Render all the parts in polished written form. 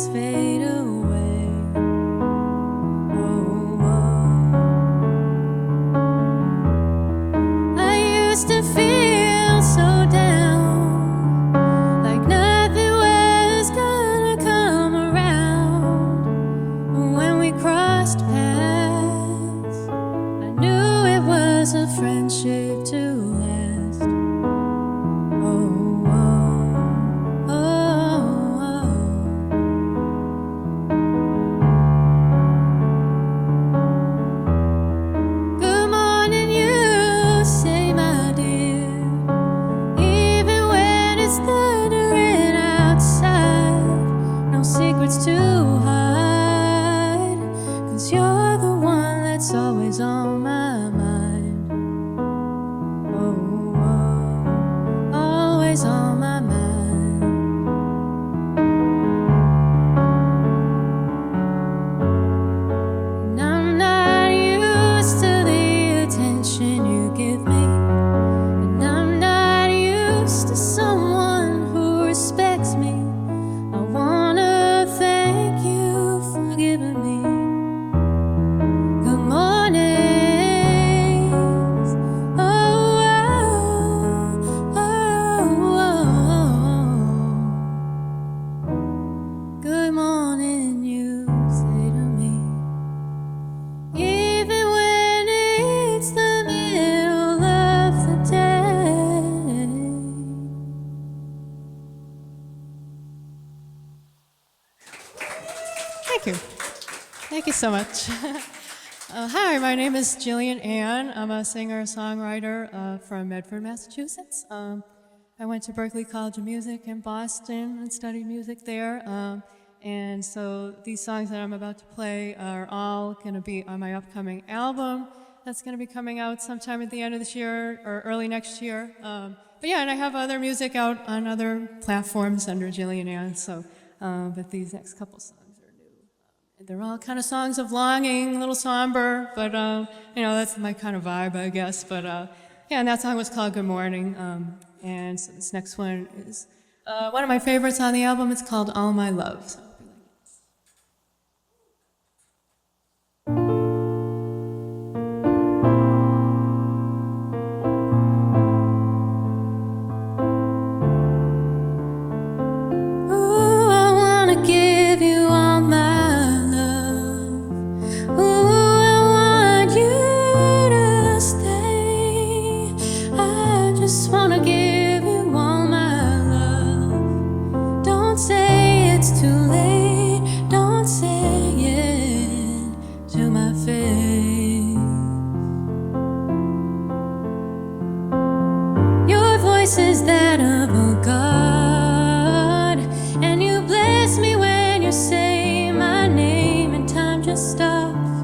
memories fade away. Oh, oh. I used to feel so down, like nothing was gonna come around. When we crossed paths, I knew it was a friendship to last. Oh, oh, oh, oh. Good morning, you say, my dear, even when it's thundering outside. No secrets to hide, 'cause you're the one that's always on my mind. Oh, oh, always on my mind. And I'm not used to the attention you give me, and I'm not used to someone who respects me. I wanna thank you for giving me good mornings. Oh, oh, oh, oh. Good morning, you say to me, even when it's the middle of the day. Thank you. Thank you so much. Hi, my name is Jillian Ann. I'm a singer-songwriter from Medford, Massachusetts. I went to Berklee College of Music in Boston and studied music there. And so these songs that I'm about to play are all going to be on my upcoming album that's going to be coming out sometime at the end of this year or early next year. But yeah, and I have other music out on other platforms under Jillian Ann. So, but these next couple songs are new. They're all kind of songs of longing, a little somber, but you know, that's my kind of vibe, I guess. But yeah, and that song was called Good Morning. And so this next one is one of my favorites on the album. It's called All My Love. So, ooh, I wanna give you all my love. Ooh, I want you to stay. I just wanna give you all my love. Don't say it's too late. Don't say it to my face. Your voice is that of a God, and you bless me when you say my name, and time just stops.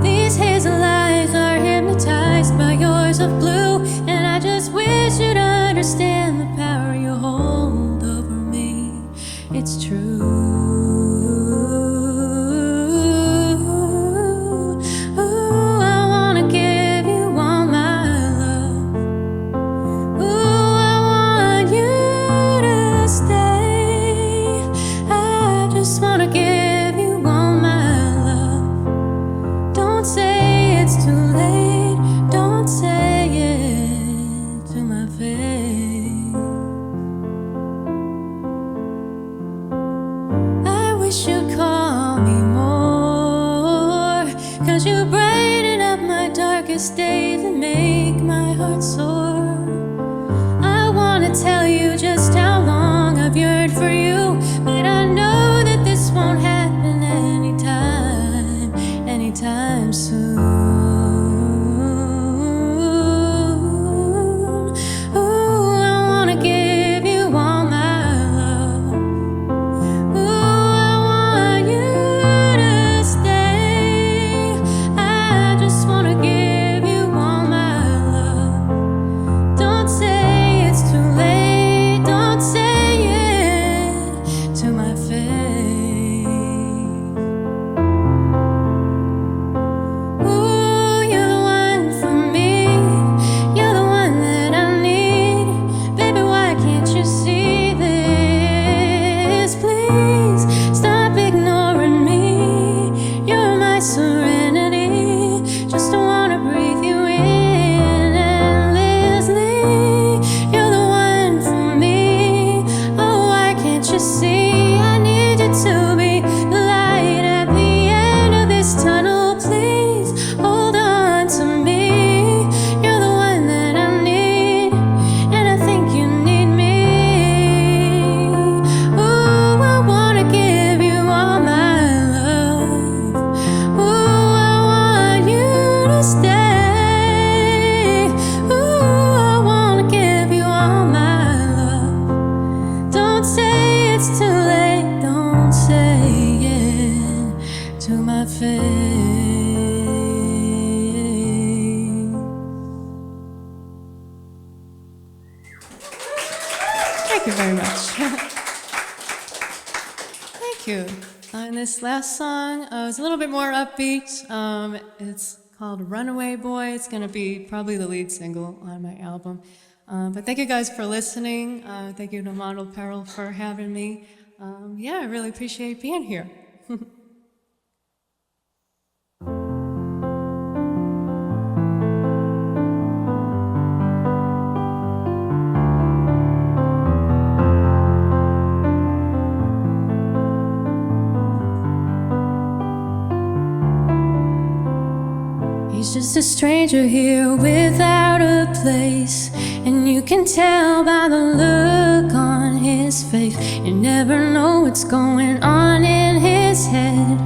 These hazel eyes are hypnotized by yours of blue, and I just wish you'd understand the power you hold over me. It's true. Ooh, I wanna give you all my love. Ooh, I want you to stay. I just wanna give you all my love. Don't say it's too late. Don't say it to my face. I wish you'd call me more, 'cause you brighten up my darkest days and make my heart soar. I wanna tell you just how long I've yearned for you, but I know that this won't happen anytime soon. Ooh, I wanna give you all my love. Ooh, I want you to stay. I just wanna give you all my love. Don't say it's too late. Don't say it Thank you. And this last song is a little bit more upbeat. It's called Runaway Boy. It's going to be probably the lead single on my album. But thank you guys for listening. Thank you to Model Peril for having me. Yeah, I really appreciate being here. He's just a stranger here without a place, and you can tell by the look on his face. You never know what's going on in his head,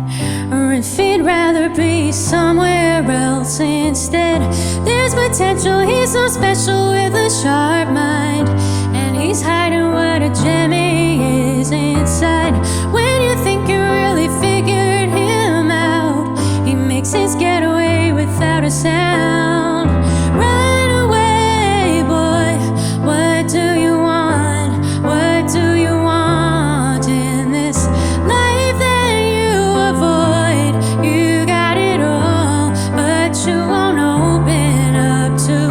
or if he'd rather be somewhere else instead. There's potential, he's so special with a sharp mind, and he's hiding what a gem he is inside. When you think you really figured him out, he makes his getaway without a sound. Run away, boy, what do you want? What do you want in this life that you avoid? You got it all, but you won't open up to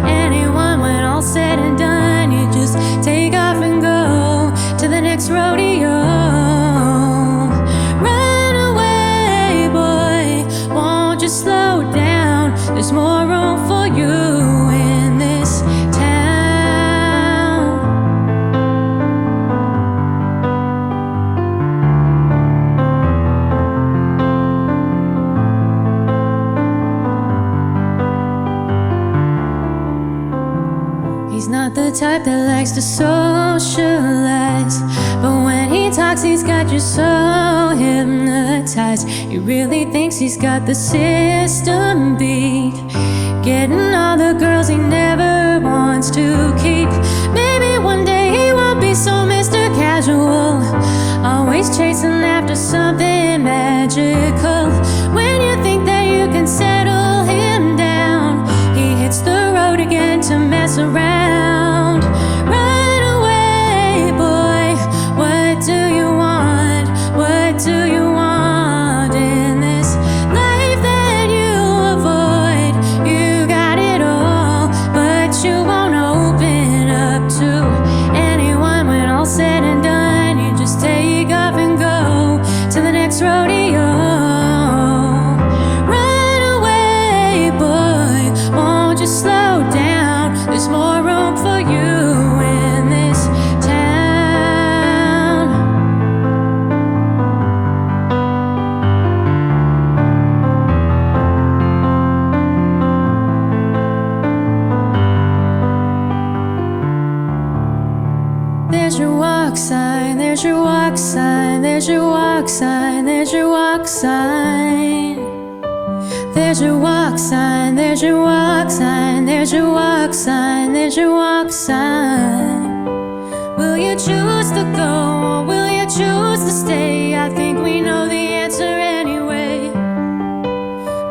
anyone. When all's said and done, you just take off and go to the next rodeo. Run away, boy, won't you slow down? There's more room for you in this town. He's not the type that likes to socialize, but when he talks, he's got you so hypnotized. He really thinks he's got the system beat, getting all the girls he never wants to keep. Maybe one day he won't be so Mr. Casual, always chasing after something magical. When you think that you can settle him down, he hits the road again to mess around. Run away, boy, what do you want? What do you want in this life that you avoid? You got it all, but you won't open up to anyone. When all's said and done, you just take off and go to the next rodeo. Run away, boy, won't you slow down? There's more room for you in this town. There's your walk sign, there's your walk sign, there's your walk sign, there's your walk sign. There's your walk sign, there's your walk sign, there's your walk sign, there's your walk sign. Will you choose to go or will you choose to stay? I think we know the answer anyway.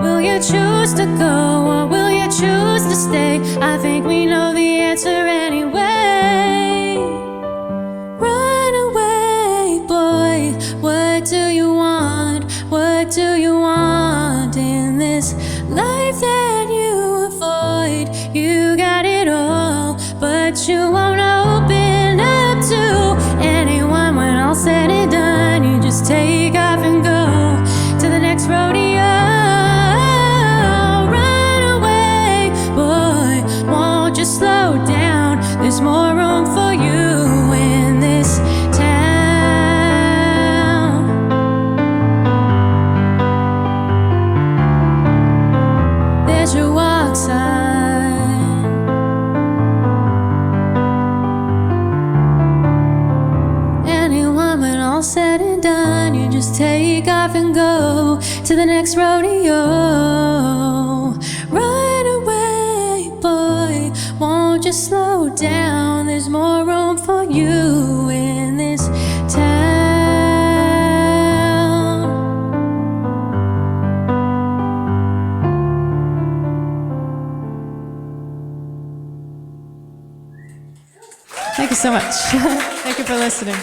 Will you choose to go or will you choose to stay? I think we know the answer anyway. Run away, boy, what do you want? What do you want in this life that you avoid? You got it all, but you won't open up to anyone. When all's said and done, you just take off and go to the next rodeo. Run away, boy, won't you slow down? There's more room for you in this town. There's your walk sign. Anyone, when all's said and done, you just take off and go to the next rodeo. Run away, boy, won't you slow down? There's more room for you in this town. Thank you so much. Thank you for listening.